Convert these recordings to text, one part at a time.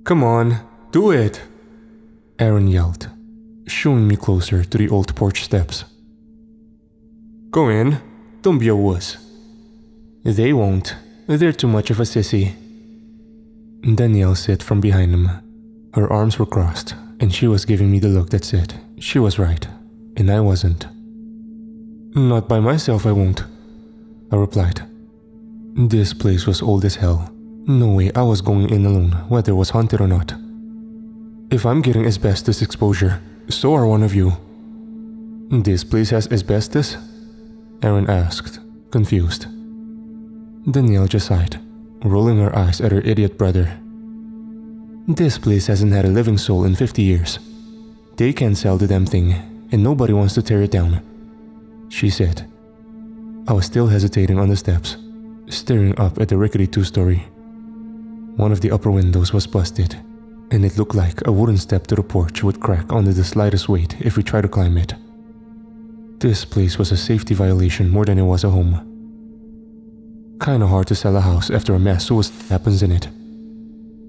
Come on, do it! Aaron yelled, shooing me closer to the old porch steps. Go in, don't be a wuss. They won't, they're too much of a sissy. Danielle said from behind him. Her arms were crossed, and she was giving me the look that said she was right, and I wasn't. Not by myself I won't, I replied. This place was old as hell. No way I was going in alone, whether it was haunted or not. If I'm getting asbestos exposure, so are one of you. This place has asbestos? Aaron asked, confused. Danielle just sighed, rolling her eyes at her idiot brother. This place hasn't had a living soul in 50 years. They can't sell the damn thing, and nobody wants to tear it down, she said. I was still hesitating on the steps, staring up at the rickety two-story. One of the upper windows was busted, and it looked like a wooden step to the porch would crack under the slightest weight if we tried to climb it. This place was a safety violation more than it was a home. Kinda hard to sell a house after a mass suicide happens in it,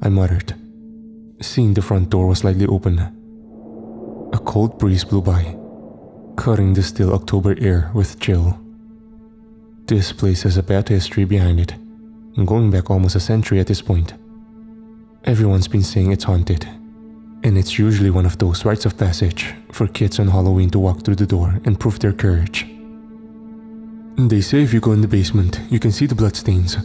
I muttered, seeing the front door was slightly open. A cold breeze blew by, cutting the still October air with chill. This place has a bad history behind it, going back almost a century at this point. Everyone's been saying it's haunted, and it's usually one of those rites of passage for kids on Halloween to walk through the door and prove their courage. They say if you go in the basement, you can see the bloodstains,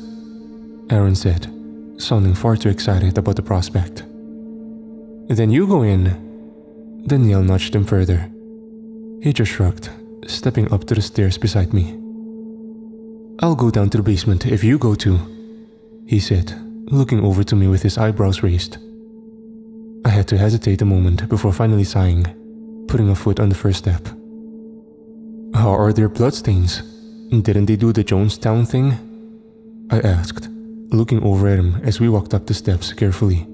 Aaron said, sounding far too excited about the prospect. Then you go in. Danielle nudged him further. He just shrugged, stepping up to the stairs beside me. I'll go down to the basement if you go too, he said, looking over to me with his eyebrows raised. I had to hesitate a moment before finally sighing, putting a foot on the first step. How are their bloodstains? Didn't they do the Jonestown thing? I asked, looking over at him as we walked up the steps carefully.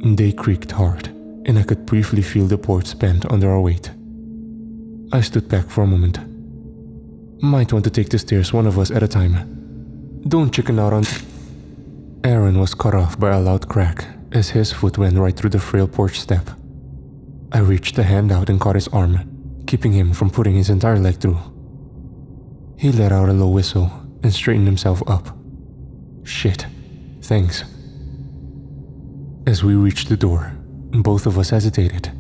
They creaked hard, and I could briefly feel the boards bend under our weight. I stood back for a moment. Might want to take the stairs one of us at a time. Don't chicken out on... Aaron was cut off by a loud crack as his foot went right through the frail porch step. I reached a hand out and caught his arm, keeping him from putting his entire leg through. He let out a low whistle and straightened himself up. Shit, thanks. As we reached the door, both of us hesitated.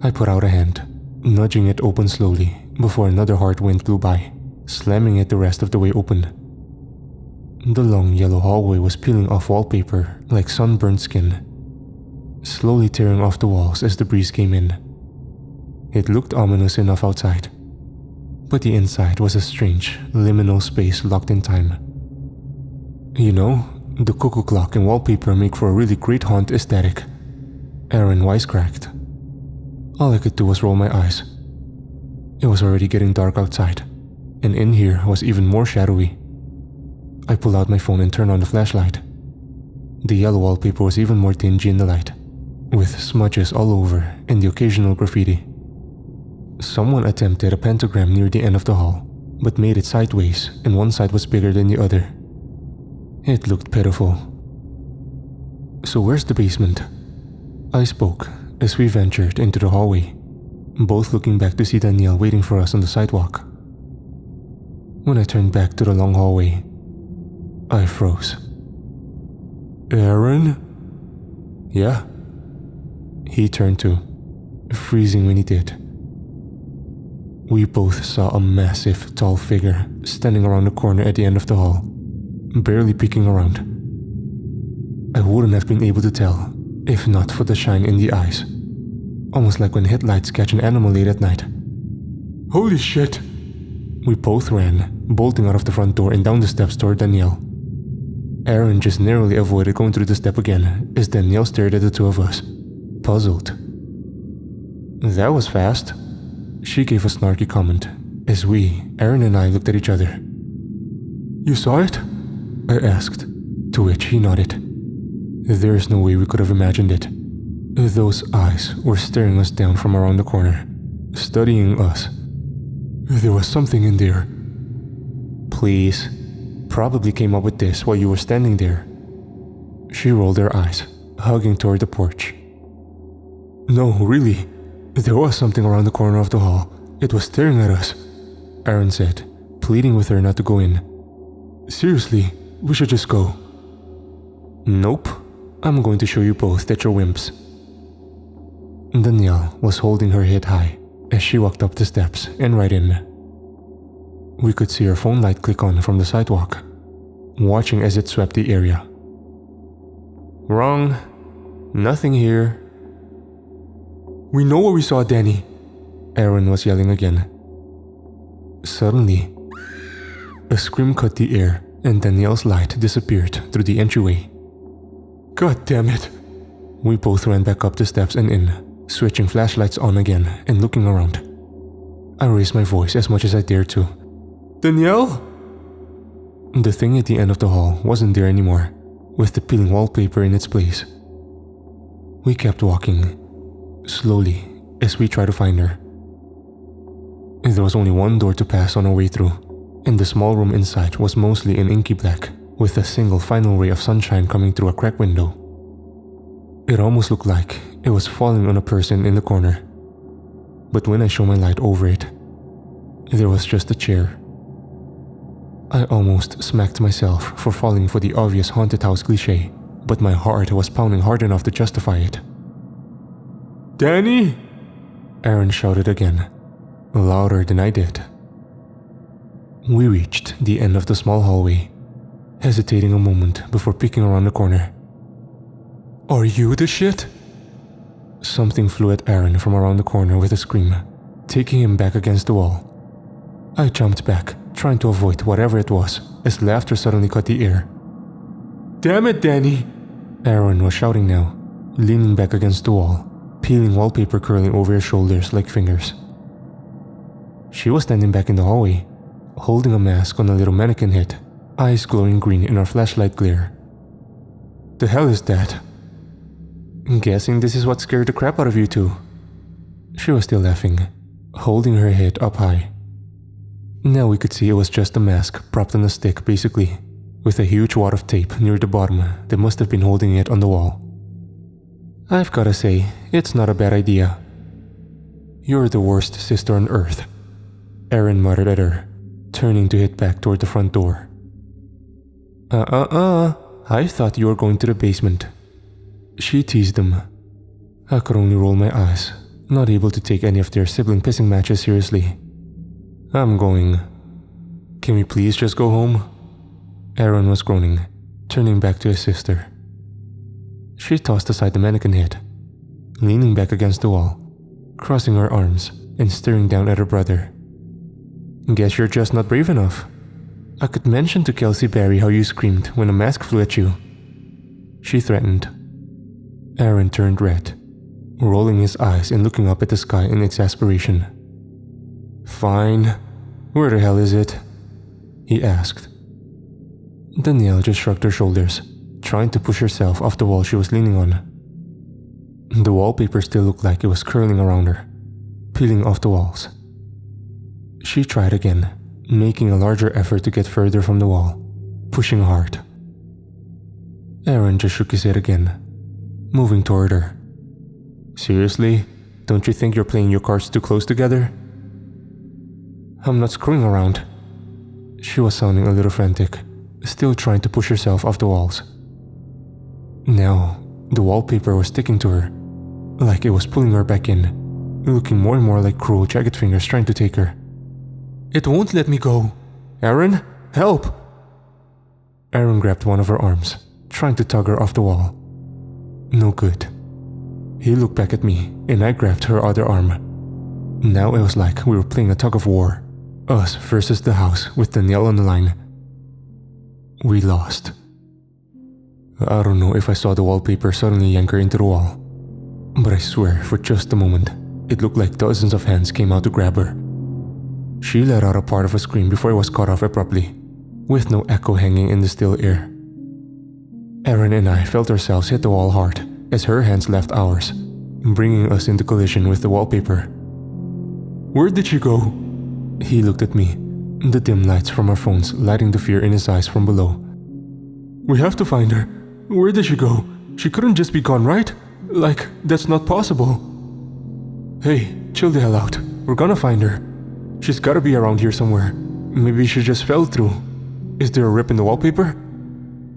I put out a hand, nudging it open slowly before another hard wind blew by, slamming it the rest of the way open. The long yellow hallway was peeling off wallpaper like sunburned skin, slowly tearing off the walls as the breeze came in. It looked ominous enough outside, but the inside was a strange, liminal space locked in time. You know, the cuckoo clock and wallpaper make for a really great haunt aesthetic, Aaron wisecracked. All I could do was roll my eyes. It was already getting dark outside, and in here was even more shadowy. I pulled out my phone and turned on the flashlight. The yellow wallpaper was even more dingy in the light, with smudges all over and the occasional graffiti. Someone attempted a pentagram near the end of the hall, but made it sideways, and one side was bigger than the other. It looked pitiful. So where's the basement? I spoke as we ventured into the hallway, both looking back to see Danielle waiting for us on the sidewalk. When I turned back to the long hallway, I froze. Aaron? Yeah? He turned too, freezing when he did. We both saw a massive, tall figure standing around the corner at the end of the hall, barely peeking around. I wouldn't have been able to tell if not for the shine in the eyes, almost like when headlights catch an animal late at night. Holy shit! We both ran, bolting out of the front door and down the steps toward Danielle. Aaron just narrowly avoided going through the step again as Danielle stared at the two of us, puzzled. That was fast. She gave a snarky comment as Aaron and I, looked at each other. You saw it? I asked, to which he nodded. There's no way we could have imagined it. Those eyes were staring us down from around the corner, studying us. There was something in there. Please. Probably came up with this while you were standing there. She rolled her eyes, hugging toward the porch. No, really. There was something around the corner of the hall. It was staring at us, Aaron said, pleading with her not to go in. Seriously, we should just go. Nope. I'm going to show you both that you're wimps. Danielle was holding her head high as she walked up the steps and right in. We could see her phone light click on from the sidewalk, watching as it swept the area. Wrong. Nothing here. We know what we saw, Danny, Aaron was yelling again. Suddenly, a scream cut the air and Danielle's light disappeared through the entryway. God damn it. We both ran back up the steps and in, switching flashlights on again and looking around. I raised my voice as much as I dared to. Danielle? The thing at the end of the hall wasn't there anymore, with the peeling wallpaper in its place. We kept walking, slowly, as we tried to find her. There was only one door to pass on our way through, and the small room inside was mostly in inky black, with a single final ray of sunshine coming through a crack window. It almost looked like it was falling on a person in the corner. But when I shone my light over it, there was just a chair. I almost smacked myself for falling for the obvious haunted house cliché, but my heart was pounding hard enough to justify it. Danny? Aaron shouted again, louder than I did. We reached the end of the small hallway, hesitating a moment before peeking around the corner. Are you the shit? Something flew at Aaron from around the corner with a scream, taking him back against the wall. I jumped back, trying to avoid whatever it was, as laughter suddenly cut the air. Damn it, Danny! Aaron was shouting now, leaning back against the wall, peeling wallpaper curling over her shoulders like fingers. She was standing back in the hallway, holding a mask on a little mannequin head, eyes glowing green in our flashlight glare. The hell is that? Guessing this is what scared the crap out of you two. She was still laughing, holding her head up high. Now we could see it was just a mask propped on a stick basically, with a huge wad of tape near the bottom that must have been holding it on the wall. I've gotta say, it's not a bad idea. You're the worst sister on earth, Aaron muttered at her, turning to head back toward the front door. I thought you were going to the basement. She teased them. I could only roll my eyes, not able to take any of their sibling pissing matches seriously. I'm going. Can we please just go home? Aaron was groaning, turning back to his sister. She tossed aside the mannequin head, leaning back against the wall, crossing her arms and staring down at her brother. Guess you're just not brave enough. I could mention to Kelsey Barry how you screamed when a mask flew at you, she threatened. Aaron turned red, rolling his eyes and looking up at the sky in exasperation. Fine. Where the hell is it? He asked. Danielle just shrugged her shoulders, trying to push herself off the wall she was leaning on. The wallpaper still looked like it was curling around her, peeling off the walls. She tried again, making a larger effort to get further from the wall, pushing hard. Aaron just shook his head again, moving toward her. Seriously? Don't you think you're playing your cards too close together? I'm not screwing around. She was sounding a little frantic, still trying to push herself off the walls. Now, the wallpaper was sticking to her, like it was pulling her back in, looking more and more like cruel, jagged fingers trying to take her. It won't let me go. Aaron, help! Aaron grabbed one of her arms, trying to tug her off the wall. No good. He looked back at me, and I grabbed her other arm. Now it was like we were playing a tug of war. Us versus the house with Danielle on the line. We lost. I don't know if I saw the wallpaper suddenly yank her into the wall, but I swear for just a moment, it looked like dozens of hands came out to grab her. She let out a part of a scream before it was cut off abruptly, with no echo hanging in the still air. Aaron and I felt ourselves hit the wall hard as her hands left ours, bringing us into collision with the wallpaper. Where did she go? He looked at me, the dim lights from our phones lighting the fear in his eyes from below. We have to find her. Where did she go? She couldn't just be gone, right? Like, that's not possible. Hey, chill the hell out. We're gonna find her. She's gotta be around here somewhere. Maybe she just fell through. Is there a rip in the wallpaper?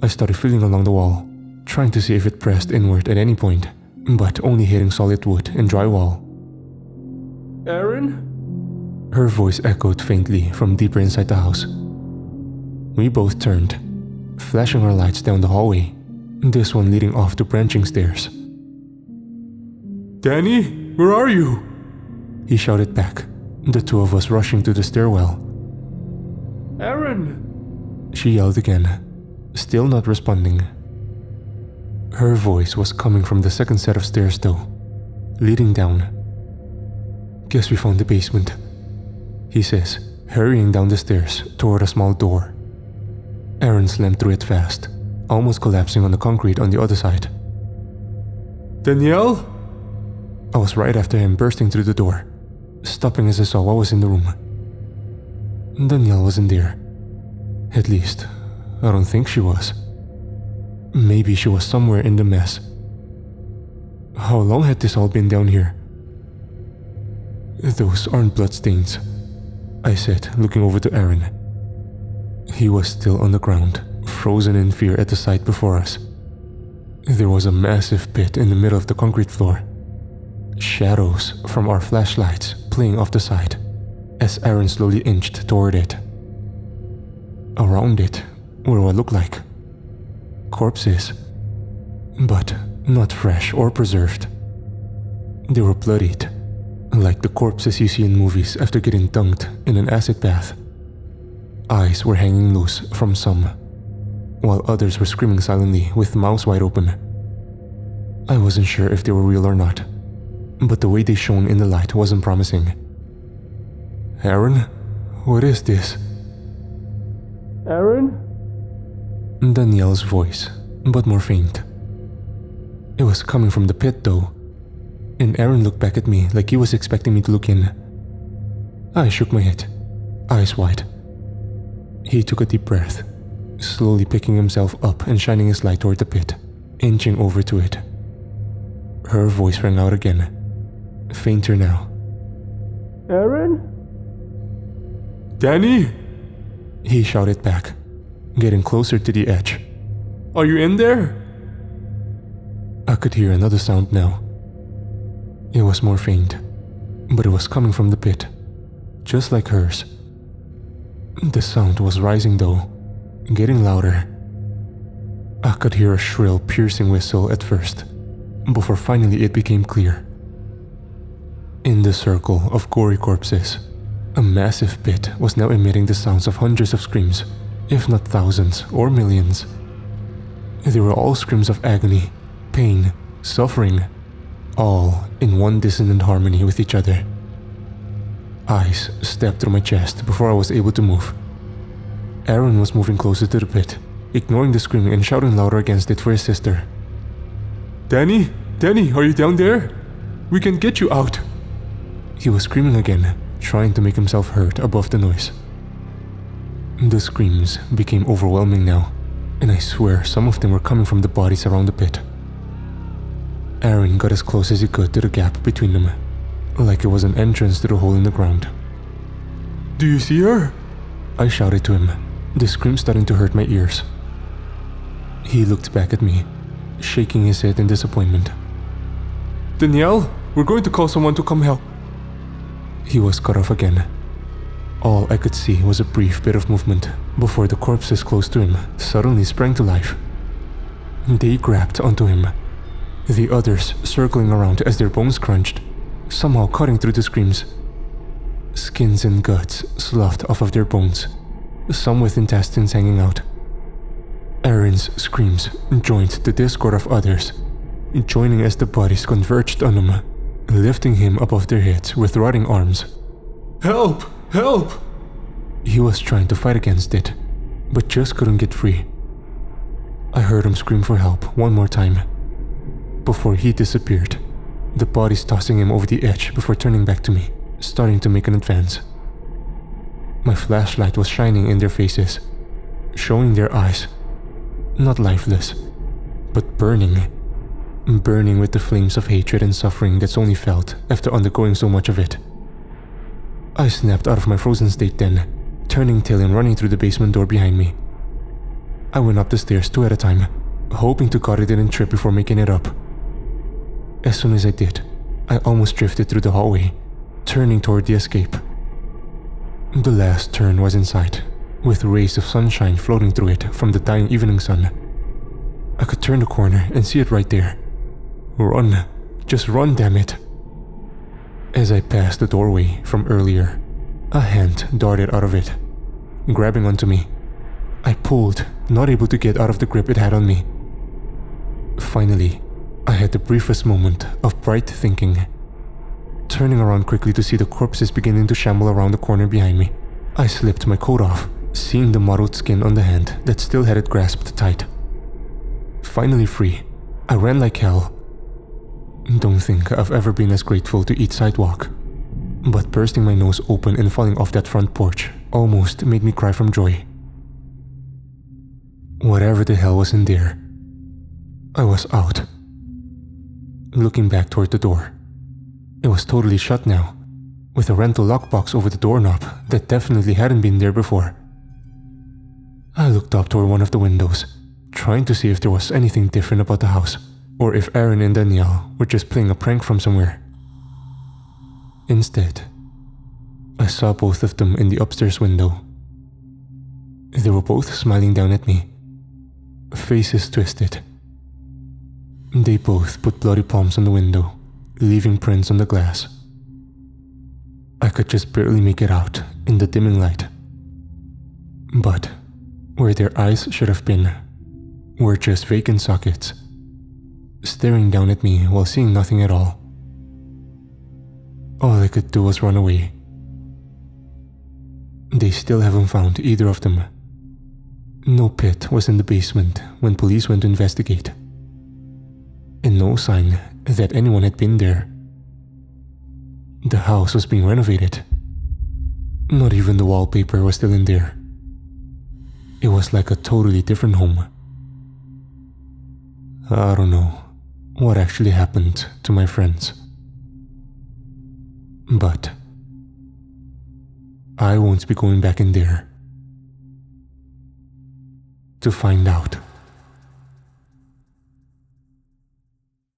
I started feeling along the wall, trying to see if it pressed inward at any point, but only hitting solid wood and drywall. Aaron? Her voice echoed faintly from deeper inside the house. We both turned, flashing our lights down the hallway, this one leading off to branching stairs. Danny, where are you? He shouted back, the two of us rushing to the stairwell. Aaron! She yelled again, still not responding. Her voice was coming from the second set of stairs though, leading down. Guess we found the basement, he says, hurrying down the stairs toward a small door. Aaron slammed through it fast, almost collapsing on the concrete on the other side. Danielle? I was right after him, bursting through the door, stopping as I saw what was in the room. Danielle wasn't there. At least, I don't think she was. Maybe she was somewhere in the mess. How long had this all been down here? Those aren't bloodstains, I said, looking over to Aaron. He was still on the ground, frozen in fear at the sight before us. There was a massive pit in the middle of the concrete floor. Shadows from our flashlights playing off the side as Aaron slowly inched toward it. Around it were what looked like corpses, but not fresh or preserved. They were bloodied, like the corpses you see in movies after getting dunked in an acid bath. Eyes were hanging loose from some, while others were screaming silently with mouths wide open. I wasn't sure if they were real or not, but the way they shone in the light wasn't promising. Aaron, what is this? Aaron? Danielle's voice, but more faint. It was coming from the pit though, and Aaron looked back at me like he was expecting me to look in. I shook my head, eyes wide. He took a deep breath, slowly picking himself up and shining his light toward the pit, inching over to it. Her voice rang out again, fainter now. Aaron? Danny? He shouted back, getting closer to the edge. Are you in there? I could hear another sound now. It was more faint, but it was coming from the pit, just like hers. The sound was rising though, getting louder. I could hear a shrill, piercing whistle at first, before finally it became clear. In the circle of gory corpses, a massive pit was now emitting the sounds of hundreds of screams, if not thousands or millions. They were all screams of agony, pain, suffering, all in one dissonant harmony with each other. Ice stabbed through my chest before I was able to move. Aaron was moving closer to the pit, ignoring the screaming and shouting louder against it for his sister. Danny? Danny, are you down there? We can get you out! He was screaming again, trying to make himself heard above the noise. The screams became overwhelming now, and I swear some of them were coming from the bodies around the pit. Aaron got as close as he could to the gap between them, like it was an entrance to the hole in the ground. Do you see her? I shouted to him, the scream starting to hurt my ears. He looked back at me, shaking his head in disappointment. Danielle, we're going to call someone to come help. He was cut off again. All I could see was a brief bit of movement before the corpses close to him suddenly sprang to life. They grabbed onto him, the others circling around as their bones crunched, somehow cutting through the screams. Skins and guts sloughed off of their bones, some with intestines hanging out. Aaron's screams joined the discord of others, joining as the bodies converged on him, lifting him above their heads with rotting arms. Help! Help! He was trying to fight against it, but just couldn't get free. I heard him scream for help one more time, before he disappeared, the bodies tossing him over the edge before turning back to me, starting to make an advance. My flashlight was shining in their faces, showing their eyes, not lifeless, but burning. Burning with the flames of hatred and suffering that's only felt after undergoing so much of it. I snapped out of my frozen state then, turning tail and running through the basement door behind me. I went up the stairs 2 at a time, hoping to God I didn't trip before making it up. As soon as I did, I almost drifted through the hallway, turning toward the escape. The last turn was in sight, with rays of sunshine floating through it from the dying evening sun. I could turn the corner and see it right there. Run, just run, damn it. As I passed the doorway from earlier, a hand darted out of it, grabbing onto me. I pulled, not able to get out of the grip it had on me. Finally, I had the briefest moment of bright thinking. Turning around quickly to see the corpses beginning to shamble around the corner behind me, I slipped my coat off, seeing the mottled skin on the hand that still had it grasped tight. Finally free, I ran like hell. Don't think I've ever been as grateful to eat sidewalk, but bursting my nose open and falling off that front porch almost made me cry from joy. Whatever the hell was in there, I was out. Looking back toward the door, it was totally shut now, with a rental lockbox over the doorknob that definitely hadn't been there before. I looked up toward one of the windows, trying to see if there was anything different about the house, or if Aaron and Danielle were just playing a prank from somewhere. Instead, I saw both of them in the upstairs window. They were both smiling down at me, faces twisted. They both put bloody palms on the window, leaving prints on the glass. I could just barely make it out in the dimming light. But where their eyes should have been were just vacant sockets, staring down at me while seeing nothing at all. All I could do was run away. They still haven't found either of them. No pit was in the basement when police went to investigate, and no sign that anyone had been there. The house was being renovated. Not even the wallpaper was still in there. It was like a totally different home. I don't know what actually happened to my friends, but I won't be going back in there to find out.